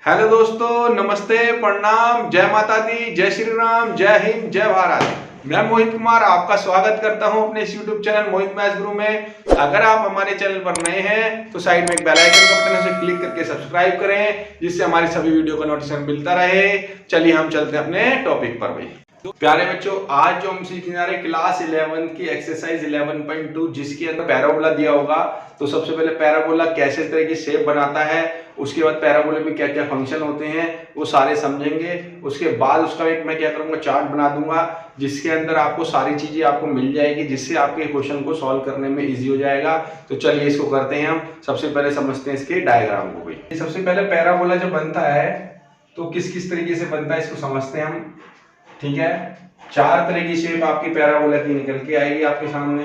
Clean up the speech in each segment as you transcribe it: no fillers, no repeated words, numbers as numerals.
Hello दोस्तों, नमस्ते, प्रणाम, जय माता दी, जय श्री राम, जय हिंद, जय भारत। मैं मोहित कुमार आपका स्वागत करता हूं अपने इस यूट्यूब चैनल मोहित मैथ्स गुरु में। अगर आप हमारे चैनल पर नए हैं तो साइड में एक बेल आइकन का बटन है, उसे क्लिक करके सब्सक्राइब करें, जिससे हमारी सभी वीडियो का नोटिफिकेशन मिलता रहे। चलिए हम चलते हैं अपने टॉपिक पर भाई। प्यारे बच्चों, आज जो हम सीखने जा रहे हैं क्लास 11 की एक्सरसाइज 11.2, जिसके अंदर पैराबोला दिया होगा। तो सबसे पहले पैराबोला कैसे तरह की शेप बनाता है, उसके बाद पैराबोला में क्या क्या फंक्शन होते हैं वो सारे समझेंगे। उसके बाद उसका एक मैं क्या करूंगा, चार्ट बना दूंगा, जिसके अंदर आपको सारी चीजें आपको मिल जाएगी, जिससे आपके क्वेश्चन को सॉल्व करने में इजी हो जाएगा। तो चलिए इसको करते हैं हम। सबसे पहले समझते हैं इसके डायग्राम को भाई। सबसे पहले पैराबोला जब बनता है तो किस किस तरीके से बनता है इसको समझते हैं हम। ठीक है, चार तरह की शेप आपकी पैराबोला की निकल के आएगी आपके सामने।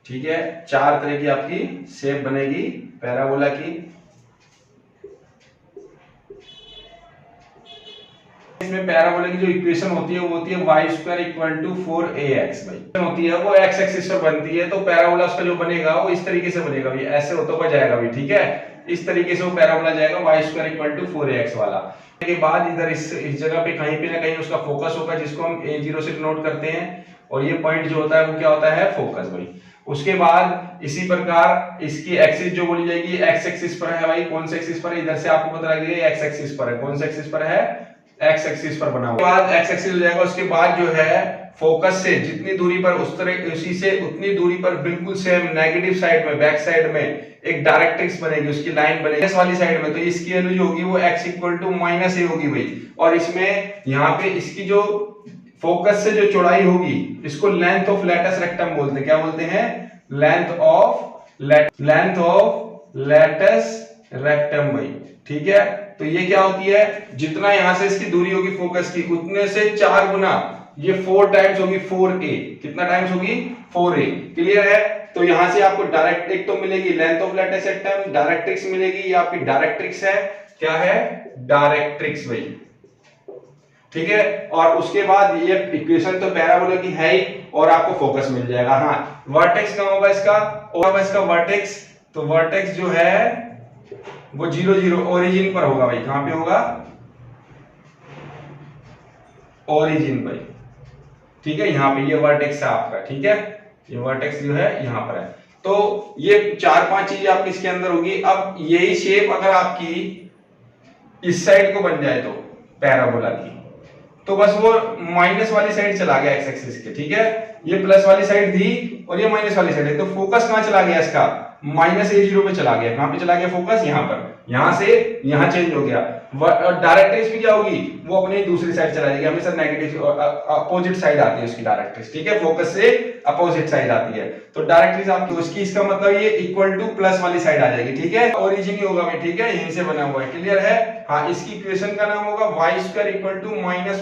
ठीक है, चार तरह की आपकी शेप बनेगी पैराबोला की। इसमें पैराबोला की जो इक्वेशन होती है वो होती है y² = 4ax भाई होती है, वो x एक्सिस पर बनती है। तो पैराबोला उसका जो बनेगा वो इस तरीके से बनेगा भाई, ऐसे होता हुआ जाएगा भाई। ठीक है, इस तरीके से वो पैराबोला जाएगा y² = 4ax वाला। के बाद इधर इस जगह पे कहीं पे ना कहीं उसका फोकस होगा, जिसको हम a0 से डिनोट करते हैं, और ये पॉइंट जो होता है वो क्या होता है, फोकस भाई। उसके बाद इसी प्रकार इसकी एक्सिस जो बोली जाएगी x एक्सिस पर है भाई। कौन से एक्सिस पर है, इधर से आपको पता लगेगा x एक्सिस पर है। कौन से एक्सिस पर है, x एक्सिस पर बना हुआ। उसके बाद x एक्सिस हो जाएगा। उसके बाद जो है फोकस से जितनी दूरी पर उस तरह उसी से उतनी दूरी पर बिल्कुल सेम नेगेटिव साइड में, बैक साइड में एक डायरेक्ट्रिक्स बनेगी, उसकी लाइन बनेगी इस वाली साइड में। तो इसकी वैल्यू जो होगी वो x = -a होगी भाई। और इसमें यहाँ पे इसकी जो फोकस से जो चौड़ाई होगी इसको लेंथ ऑफ लेटस रेक्टम बोलते हैं। क्या बोलते हैं, लेंथ ऑफ लेटस रेक्टम भाई। ठीक है, तो ये क्या होती है, जितना यहां से इसकी दूरी होगी फोकस की, उतने से 4 गुना ये 4 टाइम्स होगी 4a। कितना टाइम्स होगी, 4a। क्लियर है। तो यहां से आपको डायरेक्ट एक तो मिलेगी length of latus rectum, directrix मिलेगी। ये आपकी डायरेक्ट्रिक्स है। क्या है, डायरेक्ट्रिक्स भाई। ठीक है, और उसके बाद ये इक्वेशन तो पैराबोला की है ही, और आपको फोकस मिल जाएगा। हाँ, वर्टेक्स कहां होगा इसका, और इसका वर्टेक्स, तो वर्टेक्स जो है वो 0 0 ओरिजिन पर होगा भाई। कहां पे होगा, ओरिजिन भाई। ठीक है, यहां पे ये वर्टेक्स है आपका। ठीक है, ये वर्टेक्स जो है यहां पर है। तो ये 4-5 चीज आपकी इसके अंदर होगी। अब यही शेप अगर आपकी इस साइड को बन जाए तो पैराबोला की, तो बस वो माइनस वाली साइड चला गया एक्स एक्सिस के। ठीक है, ये प्लस वाली साइड थी और ये माइनस वाली साइड है। तो फोकस कहां चला गया इसका, -a0 पे चला गया। कहां पे चला गया फोकस, यहां पर। यहां से यहां चेंज हो गया। डायरेक्ट्रिक्स भी क्या होगी, वो अपनी दूसरी साइड चला जाएगी। हमेशा नेगेटिव अपोजिट साइड आती है उसकी डायरेक्ट्रिक्स। ठीक है, फोकस से अपोजिट साइड आती है। तो डायरेक्ट्रिक्स आपकी उसकी, इसका मतलब ये इक्वल टू प्लस वाली साइड आ जाएगी। ठीक है, ओरिजिन ही होगा भाई। ठीक है, यहीं से बना हुआ है। क्लियर है। हाँ, इसकी इक्वेशन का नाम होगा y² =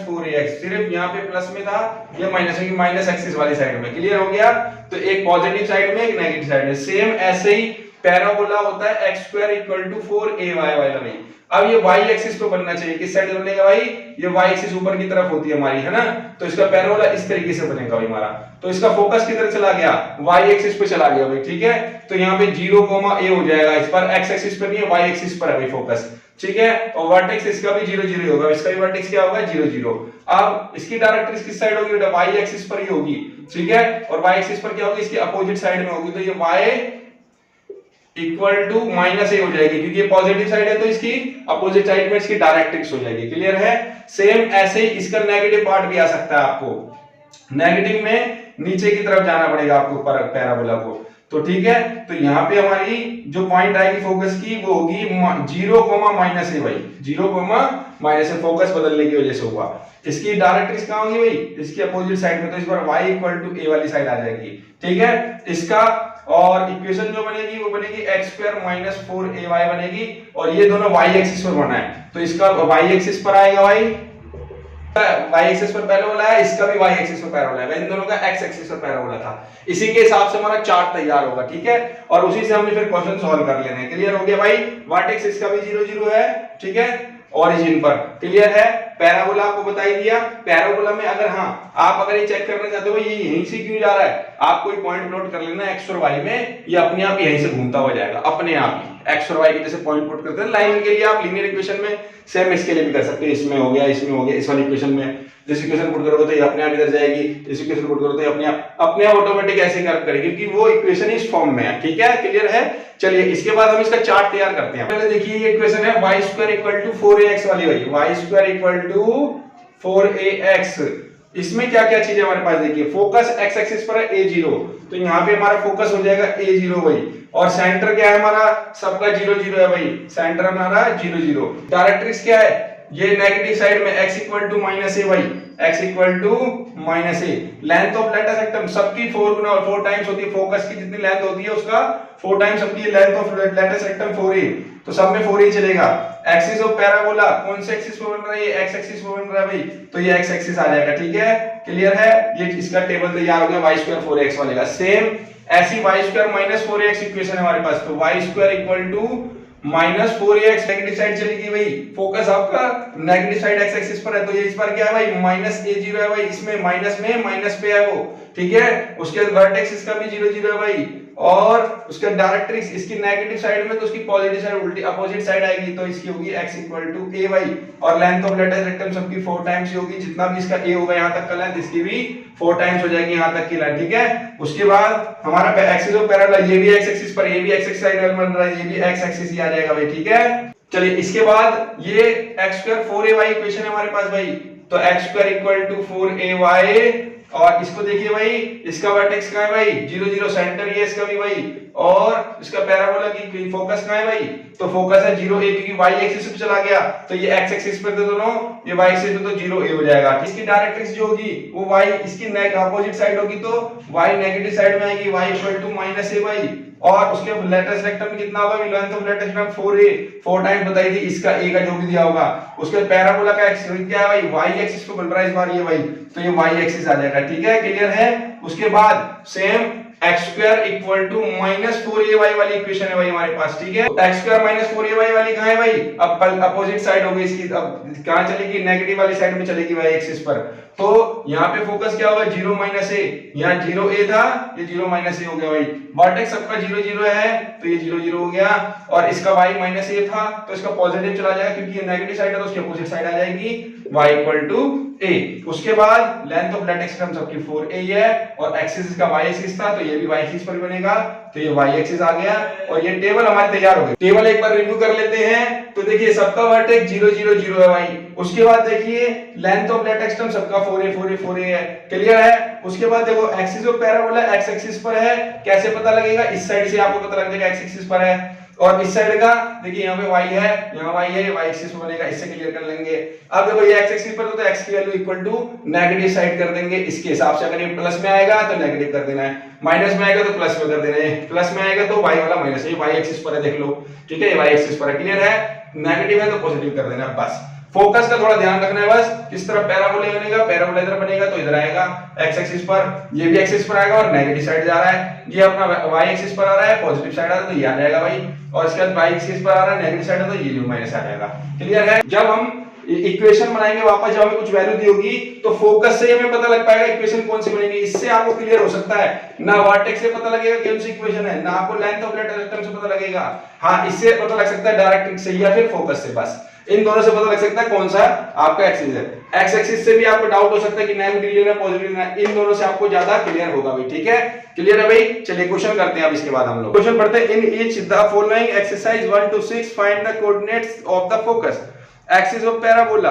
-4ax। सिर्फ यहाँ पे प्लस में था, ये माइनस है, माइनस एक्सिस वाली साइड में। क्लियर हो गया। तो एक पॉजिटिव साइड में, एक नेगेटिव साइड में। सेम ऐसे ही पैराबोला होता है x² = 4ay वाला भाई। अब ये y एक्सिस पे बनना चाहिए। किस साइड बनेगा भाई, ये y एक्सिस ऊपर की तरफ होती है हमारी, है ना। तो इसका पैराबोला इस तरीके से बनेगा भाई हमारा। तो इसका फोकस किधर चला गया, y एक्सिस पे चला गया भाई। ठीक है, तो यहाँ पे 0, a हो जाएगा। इस पर x एक्सिस पर नहीं है, y एक्सिस पर है भाई फोकस। ठीक है, और वर्टेक्स इसका भी 0 0 होगा। इसका भी वर्टेक्स क्या होगा, 0 0। अब इसकी डायरेक्ट्रिक्स किस साइड होगी बेटा, y एक्सिस पर ही होगी। ठीक है, और y एक्सिस पर क्या होगी, इसकी अपोजिट साइड में होगी। तो ये y = -a हो जाएगी, क्योंकि ये पॉजिटिव साइड है तो इसकी अपोजिट साइड में इसकी डायरेक्ट्रिक्स हो जाएगी। क्लियर है। सेम ऐसे ही इसका नेगेटिव पार्ट भी आ सकता है। आपको नेगेटिव में नीचे की तरफ जाना पड़ेगा आपको पैराबोला को। तो ठीक है, तो यहाँ पे हमारी जो पॉइंट आएगी फोकस की वो होगी 0, -a भाई। 0, -a फोकस बदलने की वजह से हुआ। इसकी डायरेक्ट्रिक्स कहां होगी भाई, इसकी अपोजिट साइड में। तो इस बार y = a वाली साइड आ जाएगी। ठीक है, इसका और इक्वेशन जो बनेगी वो बनेगी x² - 4ay बनेगी। और ये दोनों y एक्सिस पर बना है, तो इसका y एक्सिस पर आएगा भाई, y एक्सिस पर पैराबोला है, इसका भी y एक्सिस पर पैराबोला है। इन दोनों का x एक्सिस पर पैराबोला था। इसी के हिसाब से हमारा चार्ट तैयार होगा। ठीक है, और उसी से हमने फिर क्वेश्चन सॉल्व कर लेने हैं। क्लियर हो गया भाई। वर्टेक्स इसका भी 0 0 है। ठीक है, ओरिजिन पर। क्लियर है। पैराबोला आपको बता ही दिया। पैराबोला में अगर आप अगर ये चेक करना चाहते हो ये यहीं से क्यों जा रहा है, आप कोई पॉइंट नोट कर लेना x और y में, ये अपने आप यहीं से घूमता हुआ जाएगा, अपने आप ही एक्स और वाई के जैसे पॉइंट पुट करते हैं लाइन के लिए, आप लीनियर इक्वेशन में सेम इसके लिए भी कर सकते हो। इसमें हो गया, इसमें हो गया, इस वाली इक्वेशन में जिस इक्वेशन पुट करोगे तो ये अपने आप इधर जाएगी, इस इक्वेशन पुट करोगे तो अपने आप ऑटोमेटिक ऐसे कर करेगी क्योंकि वो इक्वेशन इस फॉर्म में है। ठीक है, क्लियर है। चलिए इसके बाद हम इसका चार्ट तैयार करते हैं। पहले देखिए ये इक्वेशन है y² = 4ax वाली भाई, y² = 4ax। इसमें क्या क्या चीजें हमारे पास देखिए, फोकस x एक्सिस पर है a0, तो यहाँ पे हमारा फोकस हो जाएगा a0 भाई, और सेंटर क्या है हमारा, सबका 0 0 है भाई, सेंटर हमारा 0 0। डायरेक्ट्रिक्स क्या है, ये नेगेटिव साइड में x = -a भाई, x = -a। Length of latus rectum सबकी 4 टाइम्स होती है, फोकस की जितनी लेंथ होती है उसका 4 टाइम्स सबकी length of latus rectum 4a, तो सब में 4 ही चलेगा। एक्सिस ऑफ पैराबोला कौन से एक्सिस पे बन रहा है, ये x एक्सिस पे बन रहा है भाई, तो ये x एक्सिस आ जाएगा। ठीक है, क्लियर है। ये इसका टेबल तैयार हो गया y² 4ax वाले का। सेम ऐसी y² - 4ax इक्वेशन है हमारे पास, तो y² = -4ax नेगेटिव साइड चलेगी भाई, फोकस आपका नेगेटिव साइड x एक्सिस पर है, तो ये इस पर क्या है भाई, -a0 है भाई, इसमें माइनस में माइनस पे है वो। ठीक है, उसके बाद वर्टेक्स इसका भी 0 0 है भाई, और उसका डायरेक्ट्रिक्स इसकी नेगेटिव साइड में, तो उसकी पॉजिटिव साइड उल्टी अपोजिट साइड आएगी, तो इसकी होगी x = a भाई, और लेंथ ऑफ लेटेस्ट रेक्टम सबकी 4 टाइम्स होगी, जितना भी इसका a होगा यहां तक का लेंथ, इसकी भी 4 टाइम्स हो जाएगी यहां तक की लेंथ। ठीक है, उसके बाद हमारा एक्सिस ऑफ पैराबोला, ये भी x एक्सिस पर, ये भी x एक्सिस साइड बन रहा है, ये भी x एक्सिस ही आ जाएगा भाई। ठीक है, चलिए इसके बाद ये x² 4ay इक्वेशन है हमारे पास भाई, तो x² = 4ay, और इसको देखिए भाई, इसका वर्टेक्स कहां है भाई, 0 0, सेंटर ये इसका भी भाई, और इसका पैराबोला की फोकस कहां है भाई, तो फोकस है 0 a, क्योंकि y एक्सिस पे चला गया, तो ये x एक्सिस पे दोनों, ये y एक्सिस पे तो 0 a हो जाएगा। इसकी डायरेक्ट्रिक्स जो होगी वो y इसकी अपोजिट साइड होगी, तो y नेगेटिव साइड में आएगी, y = -a भाई, और उसके लेटेस्ट रेक्टम कितना होगा, length of latus rectum 4a, 4 times बताई थी, इसका a का जो भी दिया होगा। उसके पैराबोला का एक्सिस क्या है भाई, y एक्सिस पे बन रहा है इस बार ये भाई, तो ये y एक्सिस आ जाएगा। ठीक है, क्लियर है। उसके बाद सेम x² = -4ay वाली इक्वेशन है भाई हमारे पास। ठीक है, x² - 4ay वाली कहां है भाई, अब अपोजिट साइड होगी इसकी, अब कहां चलेगी, नेगेटिव वाली साइड में चलेगी y एक्सिस पर, तो यहाँ पे फोकस क्या होगा, 0 -a, यहाँ 0 a था, ये 0 -a हो गया भाई, वर्टेक्स सबका 0 0 है, तो ये 0 0 हो गया, और इसका y -a था, तो इसका पॉजिटिव चला जाएगा, क्योंकि ये नेगेटिव साइड है, तो उसकी अपोजिट साइड आ जाएगी, y = a। उसके बाद लेंथ ऑफ लेटेक्स रेक्टम सबकी 4a है, और एक्सिस का y एक्सिस था, तो ये भी y एक्सिस पर बनेगा, तो ये y एक्सिस आ गया, और ये टेबल हमारे तैयार हो गए। टेबल एक बार रिव्यू कर लेते हैं, तो देखिए सबका वर्टेक्स 0 0 0 है भाई। उसके बाद देखिए लेंथ ऑफ लेटेक्स रेक्टम सबका 4a 4a 4a है, क्लियर है। उसके बाद देखो axis of parabola x axis पर है, कैसे पता लगेगा, इस साइड से आपको पता लग जाएगा x एक्सिस पर है, और इस साइड का देखिए यहाँ पे y है, यहाँ y है, y एक्सिस पे बनेगा, इससे क्लियर कर लेंगे। अब देखो ये x एक्सिस पर, तो x की value equal to negative side कर देंगे, इसके हिसाब से अगर ये प्लस में आएगा तो नेगेटिव कर देना है, माइनस में आएगा तो प्लस में कर देना है, प्लस में आएगा तो y वाला माइनस है, ये y एक्सिस पर है देख लो। ठीक है, ये y एक्सिस पर है, क्लियर है। नेगेटिव है तो पॉजिटिव कर देना है, बस। फोकस का थोड़ा ध्यान रखना है बस, किस तरफ पैराबोला बनेगा, पैराबोला इधर बनेगा तो इधर आएगा x एक्सिस पर, ये भी एक्सिस पर आएगा और नेगेटिव साइड जा रहा है, ये अपना y एक्सिस पर आ रहा है, पॉजिटिव साइड आ रहा है तो ये आ जाएगा भाई, और इसके बाद y एक्सिस पर आ रहा है नेगेटिव साइड है तो ये माइनस आ जाएगा, क्लियर है। जब हम इक्वेशन बनाएंगे वापस, जब हमें कुछ वैल्यू दी होगी तो फोकस से हमें पता लग पाएगा इक्वेशन कौन सी बनेगी, इससे आपको क्लियर हो सकता है ना, वर्टेक्स से पता लगेगा कौन सी इक्वेशन है, ना आपको लेंथ ऑफ लेटेक्स रेक्टम से पता लगेगा, हाँ इससे पता लग सकता है डायरेक्ट्रिक्स से या फिर फोकस से, बस इन दोनों से पता लग सकता है कौन सा आपका एक्सिस है। एक्स एक्सिस से भी आपको डाउट हो सकता है कि नेगेटिव लीनियर है पॉजिटिव लीनियर है, इन दोनों से आपको ज्यादा क्लियर होगा भाई, ठीक है, क्लियर है भाई। चलिए क्वेश्चन करते हैं अब, इसके बाद हम लोग क्वेश्चन पढ़ते हैं। In each the following exercise 1 to 6 find the coordinates of the focus axis of parabola,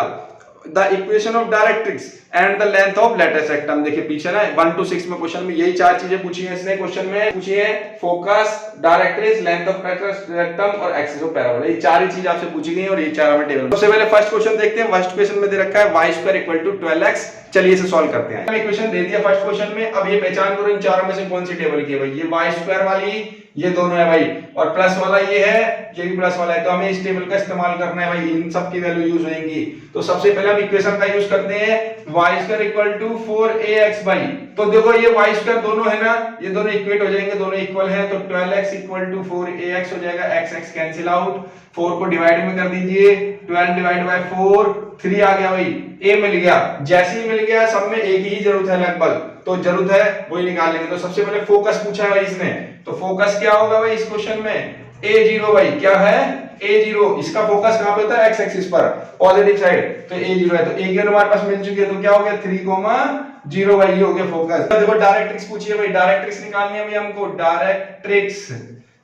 the equation of directrix and the length of latus rectum. देखिए पीछे ना 1 to 6 में क्वेश्चन में यही चार चीजें पूछी है इसने, क्वेश्चन में पूछी है focus, directrix, length of rectum और एक्सिस ऑफ पैराबोला, ये चार ही चीज आपसे पूछी गई और ये चार हमें टेबल। सबसे पहले फर्स्ट क्वेश्चन देखते हैं। फर्स्ट क्वेश्चन में दे रखा है y² = 12x। चलिए इसे सॉल्व करते हैं। हमें इक्वेशन दे दिया फर्स्ट क्वेश्चन में, अब ये पहचान करो इन चारों में से कौन सी टेबल की है भाई, ये y² वाली, ये दोनों है भाई, और प्लस वाला ये है, ये भी प्लस वाला है, तो हमें इस टेबल का इस्तेमाल करना है भाई, इन सब की वैल्यू यूज होंगी। तो सबसे पहले हम इक्वेशन का यूज करते हैं, y² = 4ax भाई। तो देखो ये y² दोनों है ना, ये दोनों इक्वेट हो जाएंगे, दोनों इक्वल है, तो 12x = 4ax हो जाएगा, x कैंसिल आउट, 4 को डिवाइड में कर दीजिए, 12 / 4 3 आ गया भाई, a मिल गया। जैसे ही मिल गया, सब में एक ही जरूरत है लगभग, तो जरूरत है वही निकाल लेंगे। तो सबसे पहले फोकस पूछा है भाई इसने, तो फोकस क्या होगा भाई इस क्वेश्चन में, a0 भाई क्या है a0, इसका फोकस कहां पे होता है एक्स एक्सिस पर पॉजिटिव साइड, तो a0 है, तो a की वैल्यू हमारे पास मिल चुकी है, तो क्या हो गया 3,0 भाई, ये हो गया फोकस। देखो डायरेक्ट्रिक्स पूछिए भाई, डायरेक्ट्रिक्स निकालनी है भाई हमको, डायरेक्ट्रिक्स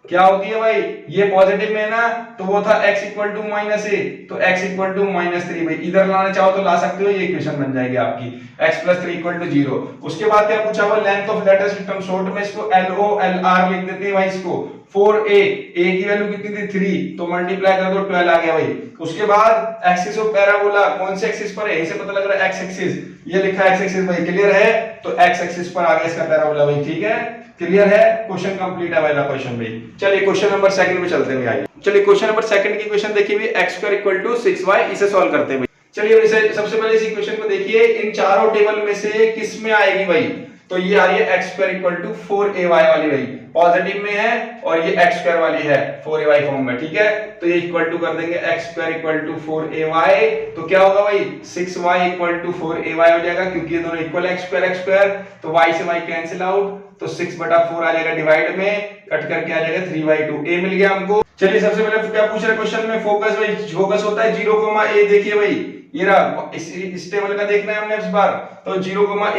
क्या होती है भाई, ये पॉजिटिव में है ना, तो वो था x इक्वल टू माइनस ए, तो x इक्वल टू माइनस 3 भाई, इधर लाना चाहो तो ला सकते हो, ये इक्वेशन बन जाएगी आपकी x प्लस 3 इक्वल टू 0। उसके बाद क्या पूछा हुआ, length of latus rectum, short में इसको LO LR लिख देते हैं भाई, इसको 4a, a की वैल्यू कितनी थी 3, तो मल्टीप्लाई कर दो 12 आ गया भाई। उसके बाद एक्सिस ऑफ पैराबोला, कौन से एक्सिस पर है, यहीं से पता लग रहा है x एक्सिस, ये लिखा है x एक्सिस भाई, क्लियर है, तो x एक्सिस पर आ गया इसका पैराबोला भाई, ठीक है, क्लियर है, क्वेश्चन कंप्लीट है वाला क्वेश्चन भाई। चलिए क्वेश्चन नंबर सेकंड पे चलते हैं, आइए चलिए क्वेश्चन नंबर सेकंड की क्वेश्चन देखिए भी, x² इक्वल टू 6y, इसे सॉल्व करते हैं भाई। चलिए भाई सबसे पहले इस इक्वेशन को देखिए, इन चारों टेबल में से किस में आएगी भाई, तो ये आ रही है x² इक्वल टू 4ay वाली भाई, पॉजिटिव में है, और ये x² वाली है 4ay फॉर्म में, ठीक है, तो ये इक्वल टू कर देंगे x² इक्वल टू 4ay, तो क्या होगा भाई 6y इक्वल टू 4ay हो जाएगा, क्योंकि ये दोनों इक्वल है, x², तो y से y कैंसिल आउट, तो 6/4 आ जाएगा डिवाइड में, कट करके आ जाएगा 3/2, a मिल गया हमको। चलिए सबसे पहले क्या पूछ रहे क्वेश्चन में, फोकस भाई, फोकस होता है 0, देखिए भाई ये रहा, इस टेबल का देखना है हमने इस बार, तो 0, a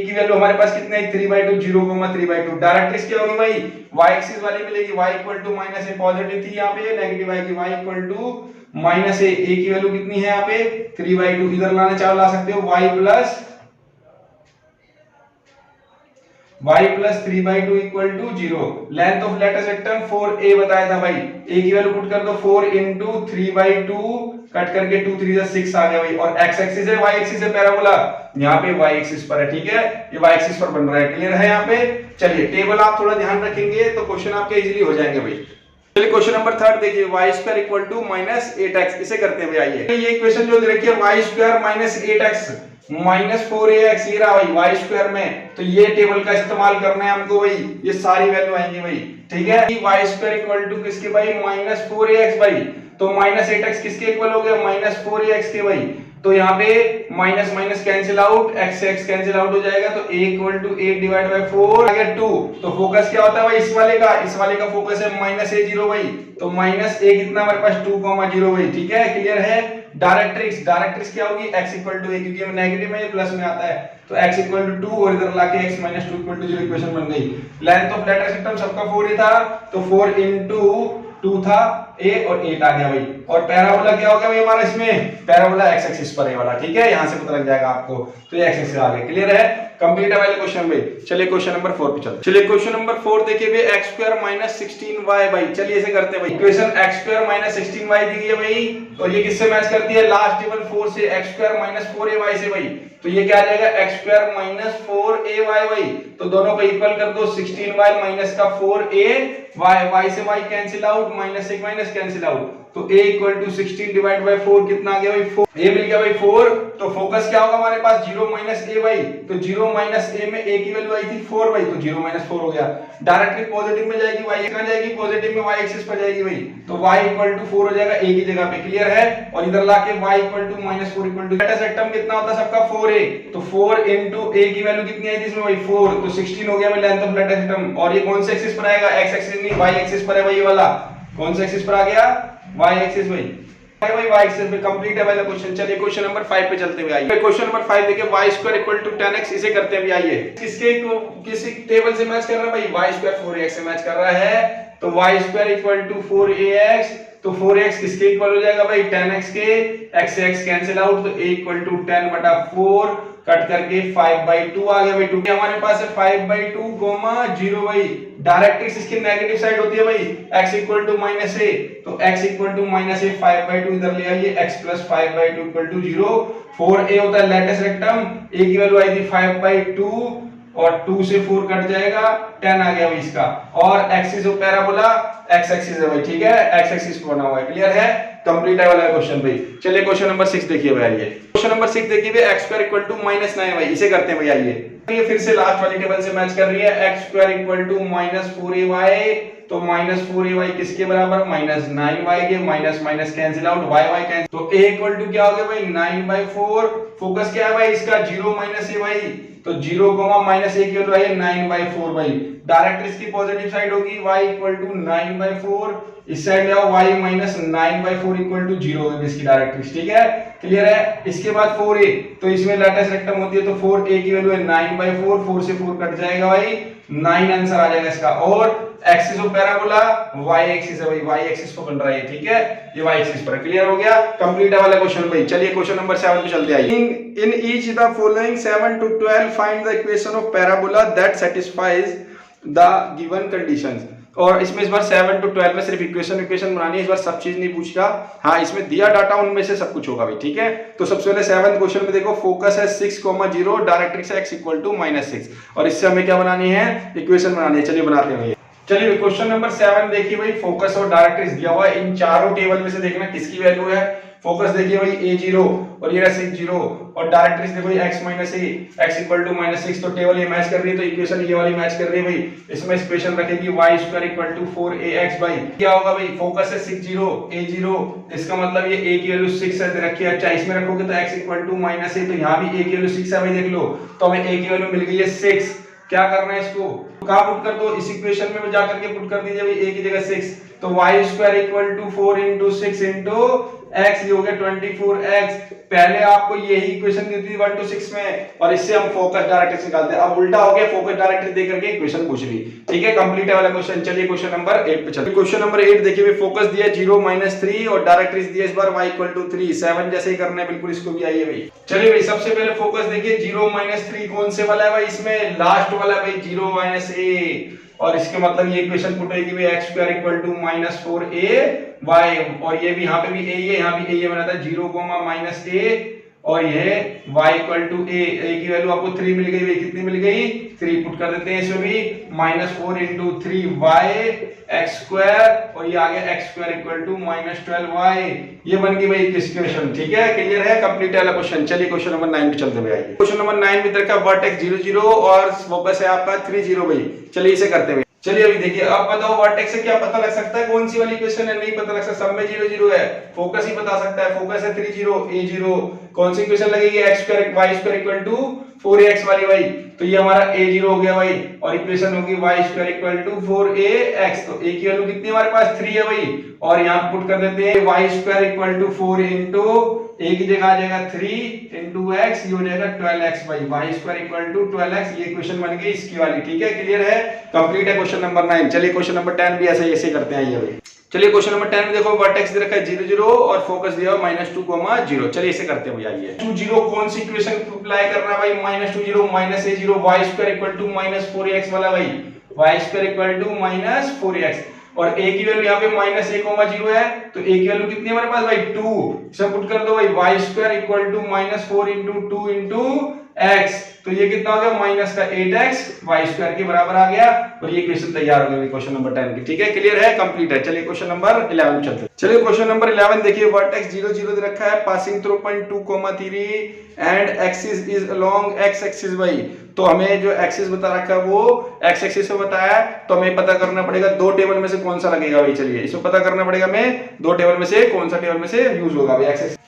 की वैल्यू हमारे पास कितनी है 3/2, 0, 3/2, डायरेक्ट्रिक्स क्या होगी भाई y एक्सिस वाली मिलेगी, y equal to minus a, positive थी यहाँ पे, नेगेटिव आएगी, y equal to minus a, a की वैल्यू कितनी है यहाँ पे 3/2, इधर लाना चाहो ला सकते हो, y plus 3/2 equal to 0। Length of latus rectum 4a बताया था भाई, a की वैल्यू पुट कर दो 4 इंटू 3/2, कट करके 2 3 6 आ गया भाई, और x एक्सिस है y एक्सिस है पैराबोला, यहाँ पे y एक्सिस पर है, ठीक है, ये y एक्सिस पर बन रहा है, क्लियर है यहाँ पे। चलिए टेबल आप थोड़ा ध्यान रखेंगे तो क्वेश्चन आपके इजीली हो जाएंगे भाई। चलिए क्वेश्चन नंबर थर्ड देखिए, y² equal to minus 8x, इसे करते हैं भाई, आइए ये इक्वेशन जो देखिए y² minus 8x minus 4ax, ये रहा भाई y² में, तो ये टेबल का इस्तेमाल करना है हमको भाई, ये सारी वैल्यू आएंगी भाई, ठीक है, y² इक्वल टू किसके भाई माइनस 4ax भाई, तो माइनस 8x किसके इक्वल हो गया माइनस 4ax के भाई, तो यहाँ पे minus minus cancel out, x से x कैंसिल आउट हो जाएगा, तो a equal to 8 divide by 4 आ गया 2, तो फोकस क्या होता है भाई इस वाले का फोकस है माइनस a0 भाई, तो माइनस a कितना हमारे पास 2,0 भाई, ठीक है, क्लियर है। डायरेक्ट्रिक्स क्या होगी x इक्वल टू a, क्योंकि हम नेगेटिव में ये प्लस में आता है, तो x इक्वल टू 2 और इधर लाके x minus 2 equal to 0 equation बन गई। लेंथ ऑफ लेटर सिस्टम सबका 4 ही था, तो 4 इंटू 2 था a और 8 आ गया भाई, और पैराबोला क्या हो गया भाई हमारा, इसमें पैराबोला x एक्सिस पर है वाला, ठीक है, यहां से पता लग जाएगा आपको, तो ये x एक्सिस आ गया, क्लियर है, कंप्लीट है वाले क्वेश्चन में। चलिए क्वेश्चन नंबर 4 पे चलते हैं। चलिए क्वेश्चन नंबर 4 देखिए भाई, x² माइनस 16y भाई, चलिए इसे करते हैं भाई, इक्वेशन x² माइनस 16y दी गई है भाई, तो ये किससे मैच करती है, लास्ट टेबल 4 से, x² माइनस 4ay से भाई, तो ये क्या आ जाएगा x² माइनस 4ay भाई, तो दोनों को इक्वल कर दो, 16y माइनस का 4a, y से y कैंसिल आउट, माइनस से माइनस कैंसिल आउट, तो a equal to 16 divide by 4 कितना आ गया भाई 4, a मिल गया भाई 4, तो फोकस क्या होगा हमारे पास 0 माइनस a भाई, तो 0 माइनस a में a की वैल्यू आई थी 4 भाई, तो 0 माइनस 4 हो गया, डायरेक्टली पॉजिटिव में जाएगी, y कहां जाएगी पॉजिटिव में, y एक्सिस पर जाएगी भाई, तो y इक्वल टू 4 हो जाएगा a की जगह पे, क्लियर है, और इधर लाके y equal to minus 4 equal to, latus rectum कितना होता है सबका 4a, तो 4 इंटू a की वैल्यू कितनी आई थी इसमें भाई 4, तो 16 हो गया भाई लेंथ ऑफ लेटर सेक्टम, और ये कौन से एक्सिस पर आएगा, x एक्सिस नहीं y एक्सिस पर है भाई, ये वाला कौन से एक्सिस पर आ गया, y एक्सिस भाई y एक्सिस पे, कंप्लीट है वाला क्वेश्चन। चलिए क्वेश्चन नंबर 5 पे चलते हुए आइए, क्वेश्चन नंबर 5 देखिए, y² इक्वल टू 10x, इसे करते हैं, आइए किसी टेबल से मैच कर रहा है भाई, y² 4ax से मैच कर रहा है, तो y² इक्वल टू 4ax, तो 4x किसके इक्वल हो जाएगा भाई 10x के, x से x कैंसिल आउट, तो a इक्वल टू 10/4 कट करके 5/2 आ गया भाई, 2 हमारे पास है 5/2 0 भाई, डायरेक्ट्रिक्स इसकी नेगेटिव साइड होती है भाई, x equal to minus a, तो x equal to minus a, 5/2 इधर ले आइए, x plus 5/2 equal to 0, 4a होता है लेटेस्ट रेक्टम, a की वैल्यू आई थी 5/2 और 2 से 4 कट जाएगा, 10 आ गया भाई इसका, और axis of parabola x axis है भाई, ठीक है, x एक्सिस पे बना हुआ है, क्लियर है, कंप्लीट है वाला क्वेश्चन भाई। चलिए क्वेश्चन नंबर 6 देखिए भाई, आइए क्वेश्चन नंबर 6 देखिए भाई, x² इक्वल टू माइनस 9 भाई, इसे करते हैं भाई, आइए ये फिर से लास्ट वाली टेबल से मैच कर रही है, x² equal to minus 4ay तो -4ay किसके बराबर, -9y के, minus minus cancel out, y cancel, तो a इक्वल टू क्या हो गया भाई 9/4। फोकस क्या है भाई इसका 0 - a भाई, तो 0, -a की वैल्यू आई है 9/4 भाई। डायरेक्ट इसकी पॉजिटिव साइड होगी y इक्वल टू 9/4, इस साइड ले आओ y -9/4 इक्वल टू 0 होगी इसकी डायरेक्ट्रिक्स, ठीक है, क्लियर है। इसके बाद 4a, तो इसमें लेटेस्ट रेक्टम होती है, तो 4a की वैल्यू है 9/4, 4 से 4 कट जाएगा भाई, 9 आंसर आ जाएगा इसका। और axis of parabola y axis है भाई, y एक्सिस पर बन रहा है, ठीक है, ये y एक्सिस पर। क्लियर हो गया, कंप्लीट है वाला क्वेश्चन भाई। चलिए क्वेश्चन नंबर 7 पे चलते हैं। In each the following 7 to 12 find the equation of parabola that satisfies the given conditions. और इसमें इस बार 7 to 12 में सिर्फ इक्वेशन बनानी है, इस बार सब चीज नहीं पूछता। हाँ, इसमें दिया डाटा उनमें से सब कुछ होगा भाई, ठीक है। तो सबसे पहले 7th क्वेश्चन में देखो, फोकस है 6,0, डायरेक्ट्रिक्स है x इक्वल टू -6, और इससे हमें क्या बनानी है, इक्वेशन बनानी है। चलिए बनाते हैं। चलिए क्वेश्चन नंबर 7 देखिए भाई, फोकस और डायरेक्ट्रिक्स दिया हुआ है, इन चारों टेबल में से देखना किसकी वैल्यू है। फोकस देखिए भाई a0 और ये 6,0, और डायरेक्ट्रिक्स देखो x - a, x equal to -6, तो टेबल ये मैच कर रही है, तो इक्वेशन ये वाली मैच कर रही है भाई। इसमें इक्वेशन रखेगी y² इक्वल टू 4ax भाई। क्या होगा भाई, फोकस है 6,0, a0, इसका मतलब ये a की वैल्यू 6 है दे रखी है। अच्छा, इसमें रखोगे तो x इक्वल टू -a, तो यहाँ भी a की वैल्यू 6 है भाई, देख लो, तो हमें a की वैल्यू मिल गई है 6। क्या करना है इसको, कहां पुट कर दो, इस इक्वेशन में जाकर के पुट कर दीजिए भाई, a की जगह 6, तो y² इक्वल टू 4 × 6 × x, ये हो गया 24x। पहले आपको यही इक्वेशन दी थी 1 to 6 में, और इससे हम फोकस डायरेक्ट्रिक्स निकालते हैं। अब उल्टा हो गया, फोकस डायरेक्ट्रिक्स दे करके इक्वेशन पूछ ली, ठीक है, कंप्लीट है वाला क्वेश्चन। चलिए क्वेश्चन नंबर 8 पे चलते हैं। क्वेश्चन नंबर 8 देखिए, फोकस दिया 0 - 3 और डायरेक्ट्रिक्स दिया इस बार y इक्वल टू 3। 7 जैसे ही करना है बिल्कुल, इसको भी आइए भाई। चलिए भाई, सबसे पहले फोकस देखिए 0 - 3 कौन से वाला है भाई, इसमें लास्ट वाला भाई 0 - a, और इसके मतलब ये इक्वेशन पुट होगी भाई x² इक्वल टू -4ay, और ये भी यहाँ पे भी a है, यहाँ भी a बना था 0, -a, और ये y इक्वल टू a की वैल्यू आपको 3 मिल गई भाई, कितनी मिल गई 3, पुट कर देते हैं इसमें भी, -4 × 3y x², और ये आ गया x² इक्वल टू -12y, ये बन गई भाई इक्वेशन, ठीक है, क्लियर है, कंप्लीट है क्वेश्चन। चलिए क्वेश्चन नंबर 9 पे चलते हैं। क्वेश्चन नंबर 9 में देखा वर्टेक्स 0 0 और फोकस है आपका 3 0 भाई। चलिए इसे करते हैं। चलिए अभी देखिए, अब बताओ वर्टेक्स से क्या पता लग सकता है, कौन सी वाली इक्वेशन है, नहीं पता लग सकता, सब में 0 0 है, फोकस ही बता सकता है। फोकस है 3 0 a0, कौन सी इक्वेशन लगेगी, x² y² equal to 4ax वाली भाई, तो ये हमारा a0 हो गया भाई, और इक्वेशन होगी y² इक्वल टू 4ax, तो a की वैल्यू कितनी हमारे पास 3 है भाई, और यहां पुट कर देते हैं y² इक्वल टू 4 × a की जगह आ जाएगा 3 × x, ये हो जाएगा 12x भाई, y² इक्वल टू 12x, ये इक्वेशन बन गई इसकी वाली, ठीक है, क्लियर है, कंप्लीट है क्वेश्चन नंबर 9। चलिए क्वेश्चन नंबर 10 भी ऐसे करते हैं ये भाई। चलिए क्वेश्चन नंबर 10 में देखो, वर्टेक्स दे रखा है 0 0 और फोकस दिया हुआ -2, 0। चलिए इसे करते हैं भैया। ये 2 0 कौन सी इक्वेशन अप्लाई करना है भाई, -2 0 -a0 y² equal to -4ax वाला भाई, y² इक्वल टू -4ax, और a की वैल्यू यहाँ पे -a, 0 है, तो a की वैल्यू कितनी है हमारे पास भाई 2, इसे पुट कर दो भाई, y² इक्वल टू -4 × 2 × x, तो ये कितना हो गया माइनस का 8x y² के बराबर आ गया, और ये इक्वेशन तैयार हो गई क्वेश्चन नंबर 10 की, ठीक है, क्लियर है, कंप्लीट है। चलिए क्वेश्चन नंबर 11 चलते हैं। चलिए क्वेश्चन नंबर 11 देखिए, वर्टेक्स 0 0 दे रखा है, passing through point 2, 3 and axis is along x axis भाई, तो हमें जो एक्सिस बता रखा है वो x एक्सिस से बताया है, तो हमें पता करना पड़ेगा दो टेबल में से कौन सा लगेगा भाई। चलिए इसको पता करना पड़ेगा, हमें दो टेबल में से कौन सा टेबल में से यूज होगा भाई x एक्सिस।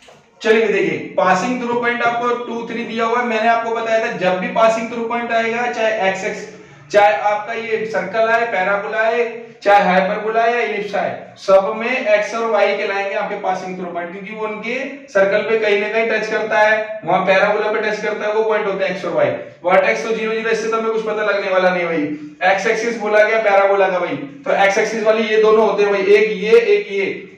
चलिए देखिए, पासिंग थ्रू पॉइंट आपको 2 3 दिया हुआ है, मैंने आपको बताया था जब भी पासिंग थ्रू पॉइंट आएगा, चाहे x एक्सिस, चाहे आपका ये सर्कल है, पैराबोला है, चाहे हाइपरबोला है या इलिप्स है, सब में x और y के लाएंगे आपके पासिंग थ्रू पॉइंट, क्योंकि वो उनके सर्कल पे कहीं ना कहीं टच करता है, वहां पैराबोला पे टच करता है, वो पॉइंट होते हैं x और y। वर्टेक्स तो 0 0, इससे तो हमें कुछ पता लगने वाला नहीं भाई। x एक्सिस बोला गया पैराबोला का भाई, तो x एक्सिस वाली ये दोनों होते हैं भाई, एक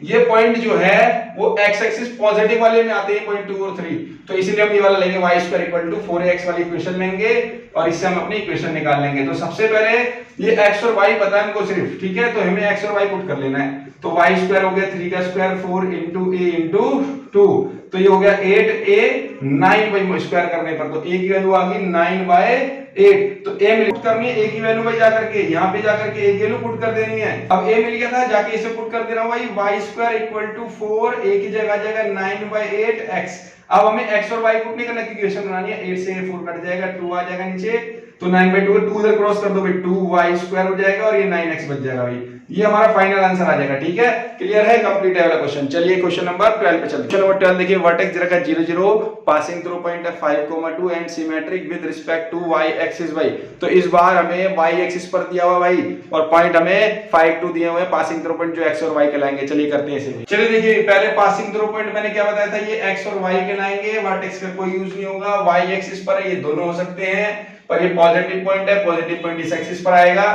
ये पॉइंट जो है वो x एक्सिस पॉजिटिव वाले में आते हैं, पॉइंट 2 और 3, तो इसीलिए हम ये वाला लेंगे, y² इक्वल टू 4ax वाली इक्वेशन लेंगे, और इससे हम अपनी इक्वेशन निकाल लेंगे। तो सबसे पहले ये x और y पता है हमको सिर्फ, ठीक है, तो हमें x और y पुट कर लेना है, तो y² हो गया 3 का स्क्वायर 4 × a × 2, तो ये हो गया 8a 9 स्क्वायर करने पर, तो a की वैल्यू आ गई 9/8, तो a पुट करनी है, a की वैल्यू भाई जाकर के यहाँ पे जाकर के a की वैल्यू पुट कर देनी है। अब a मिल गया था, जाके इसे पुट कर देना भाई, y² इक्वल टू 4, a की जगह आ जाएगा 9/8x। अब हमें x और y पुट नहीं करना, इक्वेशन बनानी है, 8 से 4 कट जाएगा, 2 आ जाएगा नीचे, तो 9/2 2 उधर क्रॉस कर दो भाई, 2y² हो जाएगा और ये 9x बच जाएगा भाई। ये हमारा फाइनल आंसर आ जाएगा। ठीक है, क्लियर है, कंप्लीट है वाला क्वेश्चन। चलिए क्वेश्चन नंबर 12 पे चलते हैं। क्वेश्चन नंबर 12 देखिए, वर्टेक्स दे रखा है 0 0, पासिंग थ्रू पॉइंट है 5, 2 and symmetric with respect to y axis भाई। तो इस बार हमें y एक्सिस पर दिया हुआ भाई और पॉइंट हमें 5 2 दिए हुए हैं, पासिंग थ्रू पॉइंट जो x और y कहलाएंगे। चलिए करते हैं इसे। चलिए देखिए, पहले पासिंग थ्रू पॉइंट मैंने क्या बताया था, ये x और y कहलाएंगे, वर्टेक्स का कोई यूज नहीं होगा, y एक्सिस पर है, ये दोनों हो सकते हैं, पर ये पॉजिटिव पॉइंट है, पॉजिटिव पॉइंट इस एक्सिस पर आएगा।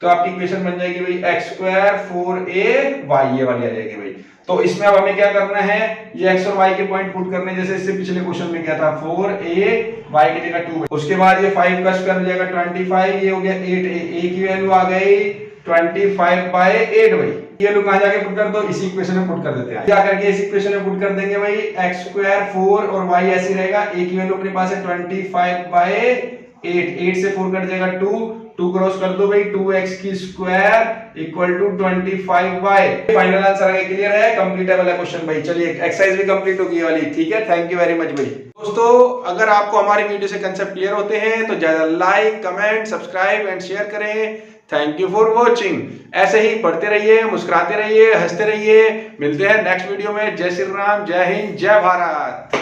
तो आपकी इक्वेशन बन जाएगी भाई x स्क्वायर 4ay, ये वाली आ जाएगी भाई। तो इसमें अब हमें क्या करना है, ये x और y के पॉइंट पुट करने, जैसे इससे पिछले क्वेश्चन में किया था 4a y की जगह 2। उसके बाद ये 5 का स्क्वायर हो जाएगा 25, ये हो गया 8a, a की वैल्यू आ गई 25/8 भाई। ये लोग कहां जाके पुट कर दो, इसी इक्वेशन में पुट कर देते हैं। क्या करके इस इक्वेशन में पुट कर देंगे भाई, x स्क्वायर 4 और y ऐसे रहेगा, a की वैल्यू अपने पास है 25/8, 8 से 4 कट जाएगा 2 क्रॉस कर दो भाई, 2x की square equal to 25/। Final answer आ गया। क्लियर है, कंप्लीट है वाला क्वेश्चन भाई। चलिए एक्सरसाइज भी कंप्लीट होगी ये वाली। ठीक है, थैंक यू वेरी मच भाई। दोस्तों अगर आपको हमारी वीडियो से कंसेप्ट क्लियर होते हैं तो ज्यादा like, comment, subscribe and share करें। Thank you for watching. ऐसे ही पढ़ते रहिए, मुस्कुराते रहिए, हंसते रहिए। मिलते हैं नेक्स्ट वीडियो में। जय श्री राम, जय हिंद, जय भारत।